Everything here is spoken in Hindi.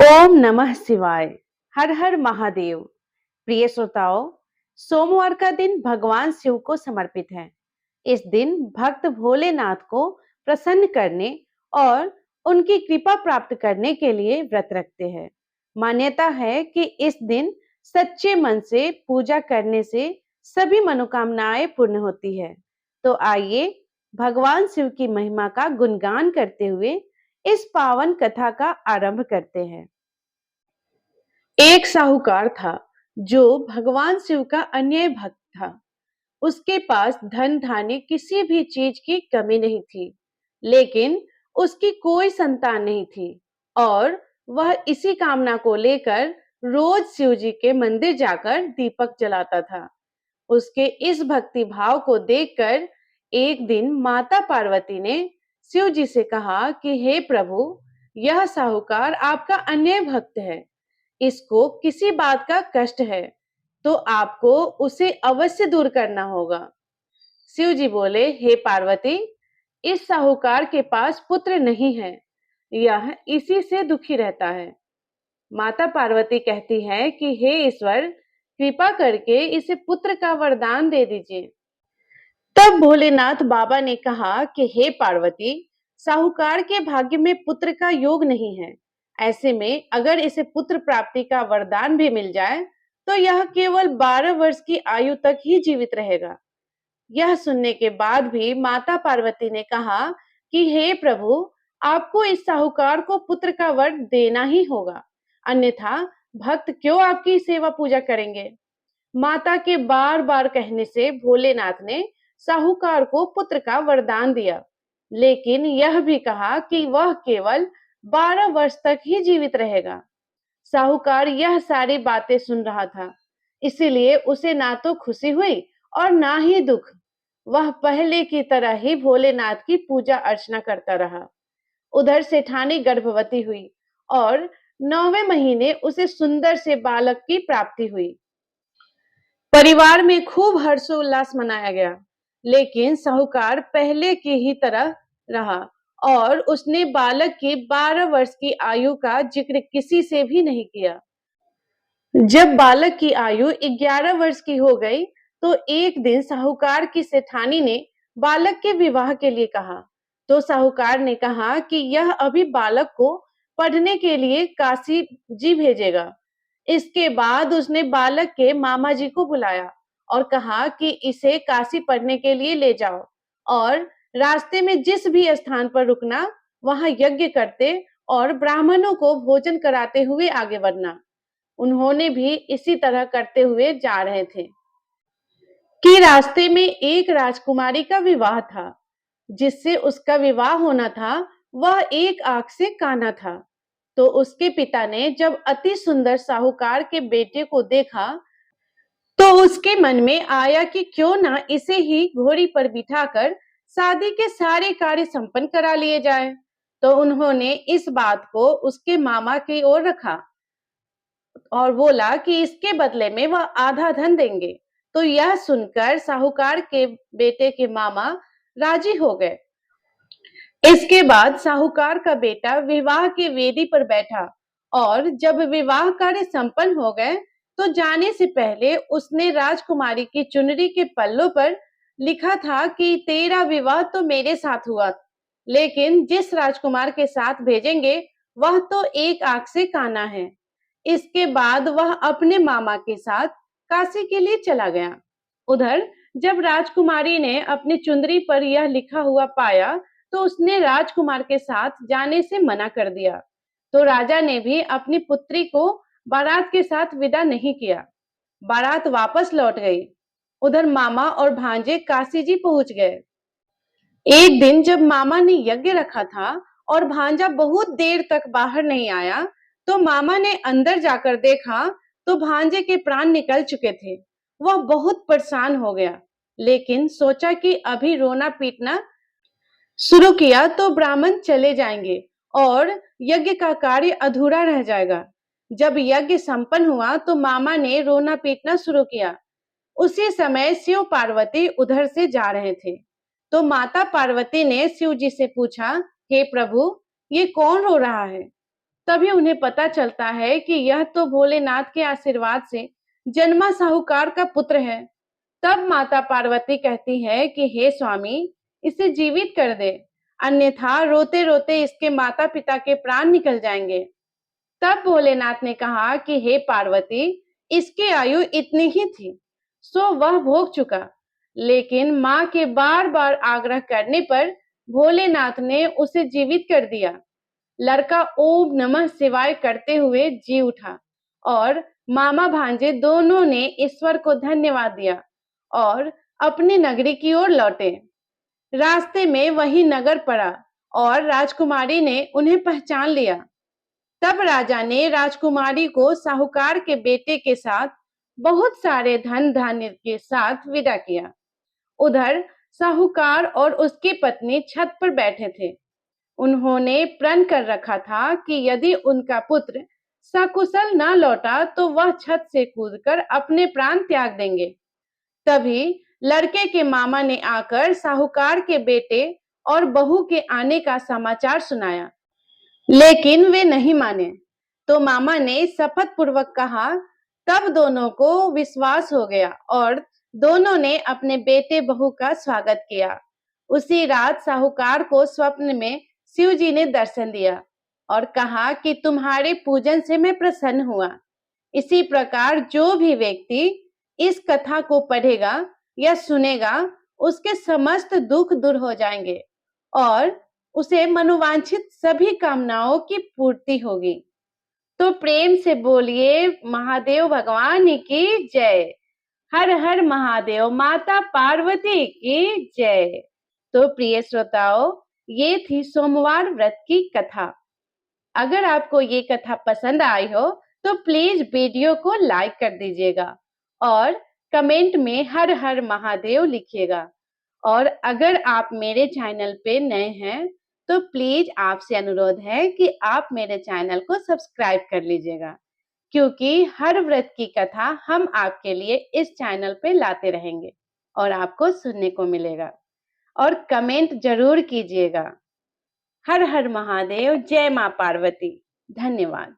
ओम नमः शिवाय। हर हर महादेव। प्रिय श्रोताओं, सोमवार का दिन भगवान शिव को समर्पित है। इस दिन भक्त भोलेनाथ को प्रसन्न करने और उनकी कृपा प्राप्त करने के लिए व्रत रखते हैं। मान्यता है कि इस दिन सच्चे मन से पूजा करने से सभी मनोकामनाएं पूर्ण होती है। तो आइए भगवान शिव की महिमा का गुणगान करते हुए इस पावन कथा का आरंभ करते हैं। एक साहूकार था जो भगवान शिव का अन्याय भक्त था। उसके पास धन धान्य किसी भी चीज की कमी नहीं थी, लेकिन उसकी कोई संतान नहीं थी और वह इसी कामना को लेकर रोज शिव जी के मंदिर जाकर दीपक जलाता था। उसके इस भक्ति भाव को देखकर एक दिन माता पार्वती ने शिव जी से कहा कि हे प्रभु, यह साहूकार आपका अन्याय भक्त है। इसको किसी बात का कष्ट है तो आपको उसे अवश्य दूर करना होगा। शिव जी बोले, हे पार्वती, इस साहूकार के पास पुत्र नहीं है, यह इसी से दुखी रहता है। माता पार्वती कहती है कि हे ईश्वर, कृपा करके इसे पुत्र का वरदान दे दीजिए। तब भोलेनाथ बाबा ने कहा कि हे पार्वती, साहूकार के भाग्य में पुत्र का योग नहीं है। ऐसे में अगर इसे पुत्र प्राप्ति का वरदान भी मिल जाए तो यह केवल 12 वर्ष की आयु तक ही जीवित रहेगा। यह सुनने के बाद भी माता पार्वती ने कहा कि हे प्रभु, आपको इस साहूकार को पुत्र का वर देना ही होगा, अन्यथा भक्त क्यों आपकी सेवा पूजा करेंगे। माता के बार बार कहने से भोलेनाथ ने साहूकार को पुत्र का वरदान दिया, लेकिन यह भी कहा कि वह केवल 12 वर्ष तक ही जीवित रहेगा। साहूकार यह सारी बातें सुन रहा था, इसीलिए उसे ना तो खुशी हुई और ना ही दुख। वह पहले की तरह ही भोलेनाथ की पूजा अर्चना करता रहा। उधर सेठानी गर्भवती हुई और 9वें महीने उसे सुंदर से बालक की प्राप्ति हुई। परिवार में खूब हर्षोल्लास मनाया गया, लेकिन साहूकार पहले की ही तरह रहा और उसने बालक की 12 वर्ष की आयु का जिक्र किसी से भी नहीं किया। जब बालक की आयु 11 वर्ष की हो गई तो एक दिन साहूकार की सेठानी ने बालक के विवाह के लिए कहा। तो साहूकार ने कहा कि यह अभी बालक को पढ़ने के लिए काशी जी भेजेगा। इसके बाद उसने बालक के मामा जी को बुलाया और कहा कि इसे काशी पढ़ने के लिए ले जाओ और रास्ते में जिस भी स्थान पर रुकना वहां यज्ञ करते और ब्राह्मणों को भोजन कराते हुए आगे बढ़ना। उन्होंने भी इसी तरह करते हुए जा रहे थे कि रास्ते में एक राजकुमारी का विवाह था। जिससे उसका विवाह होना था वह एक आंख से काना था। तो उसके पिता ने जब अति सुंदर साहूकार के बेटे को देखा तो उसके मन में आया कि क्यों ना इसे ही घोड़ी पर बिठाकर शादी के सारे कार्य संपन्न करा लिए जाए। तो उन्होंने इस बात को उसके मामा की ओर रखा और बोला कि इसके बदले में वह आधा धन देंगे। तो यह सुनकर साहूकार के बेटे के मामा राजी हो गए। इसके बाद साहूकार का बेटा विवाह की वेदी पर बैठा और जब विवाह कार्य संपन्न हो गए तो जाने से पहले उसने राजकुमारी की चुनरी के पल्लों पर लिखा था कि तेरा विवाह तो मेरे साथ हुआ, लेकिन जिस राजकुमार के साथ भेजेंगे वह तो एक आंख से काना है। इसके बाद वह अपने मामा के साथ काशी के लिए चला गया। उधर जब राजकुमारी ने अपनी चुंदरी पर यह लिखा हुआ पाया तो उसने राजकुमार के साथ जाने से मना कर दिया। तो राजा ने भी अपनी पुत्री को बारात के साथ विदा नहीं किया। बारात वापस लौट गई। उधर मामा और भांजे काशी जी पहुंच गए। एक दिन जब मामा ने यज्ञ रखा था और भांजा बहुत देर तक बाहर नहीं आया तो मामा ने अंदर जाकर देखा तो भांजे के प्राण निकल चुके थे। वह बहुत परेशान हो गया, लेकिन सोचा कि अभी रोना पीटना शुरू किया तो ब्राह्मण चले जाएंगे और यज्ञ का कार्य अधूरा रह जाएगा। जब यज्ञ संपन्न हुआ तो मामा ने रोना पीटना शुरू किया। उसी समय शिव पार्वती उधर से जा रहे थे। तो माता पार्वती ने शिव जी से पूछा, हे प्रभु, ये कौन रो रहा है। तभी उन्हें पता चलता है कि यह तो भोलेनाथ के आशीर्वाद से जन्मा साहूकार का पुत्र है। तब माता पार्वती कहती है कि हे स्वामी, इसे जीवित कर दे, अन्यथा रोते रोते इसके माता पिता के प्राण निकल जाएंगे। तब भोलेनाथ ने कहा कि हे पार्वती, इसकी आयु इतनी ही थी, सो वह भोग चुका। लेकिन मां के बार बार आग्रह करने पर भोलेनाथ ने उसे जीवित कर दिया। लड़का ओम नमः शिवाय करते हुए जी उठा और मामा भांजे दोनों ने ईश्वर को धन्यवाद दिया और अपनी नगरी की ओर लौटे। रास्ते में वही नगर पड़ा और राजकुमारी ने उन्हें पहचान लिया। तब राजा ने राजकुमारी को साहूकार के बेटे के साथ बहुत सारे धन धान्य के साथ विदा किया। उधर साहूकार और उसकी पत्नी छत पर बैठे थे। उन्होंने प्रण कर रखा था कि यदि उनका पुत्र सकुशल न लौटा तो वह छत से कूदकर अपने प्राण त्याग देंगे। तभी लड़के के मामा ने आकर साहूकार के बेटे और बहू के आने का समाचार सुनाया, लेकिन वे नहीं माने। तो मामा ने शपथ पूर्वक कहा। तब दोनों को विश्वास हो गया और दोनों ने अपने बेटे बहू का स्वागत किया। उसी रात साहूकार को स्वप्न में शिव जी ने दर्शन दिया और कहा कि तुम्हारे पूजन से मैं प्रसन्न हुआ। इसी प्रकार जो भी व्यक्ति इस कथा को पढ़ेगा या सुनेगा, उसके समस्त दुख दूर हो जाएंगे और उसे मनोवांछित सभी कामनाओं की पूर्ति होगी। तो प्रेम से बोलिए महादेव भगवान की जय। हर हर महादेव, माता पार्वती की जय। तो प्रिय श्रोताओं, ये थी सोमवार व्रत की कथा। अगर आपको ये कथा पसंद आई हो तो प्लीज वीडियो को लाइक कर दीजिएगा और कमेंट में हर हर महादेव लिखिएगा। और अगर आप मेरे चैनल पे नए हैं तो प्लीज आपसे अनुरोध है कि आप मेरे चैनल को सब्सक्राइब कर लीजिएगा, क्योंकि हर व्रत की कथा हम आपके लिए इस चैनल पे लाते रहेंगे और आपको सुनने को मिलेगा। और कमेंट जरूर कीजिएगा। हर हर महादेव, जय मां पार्वती। धन्यवाद।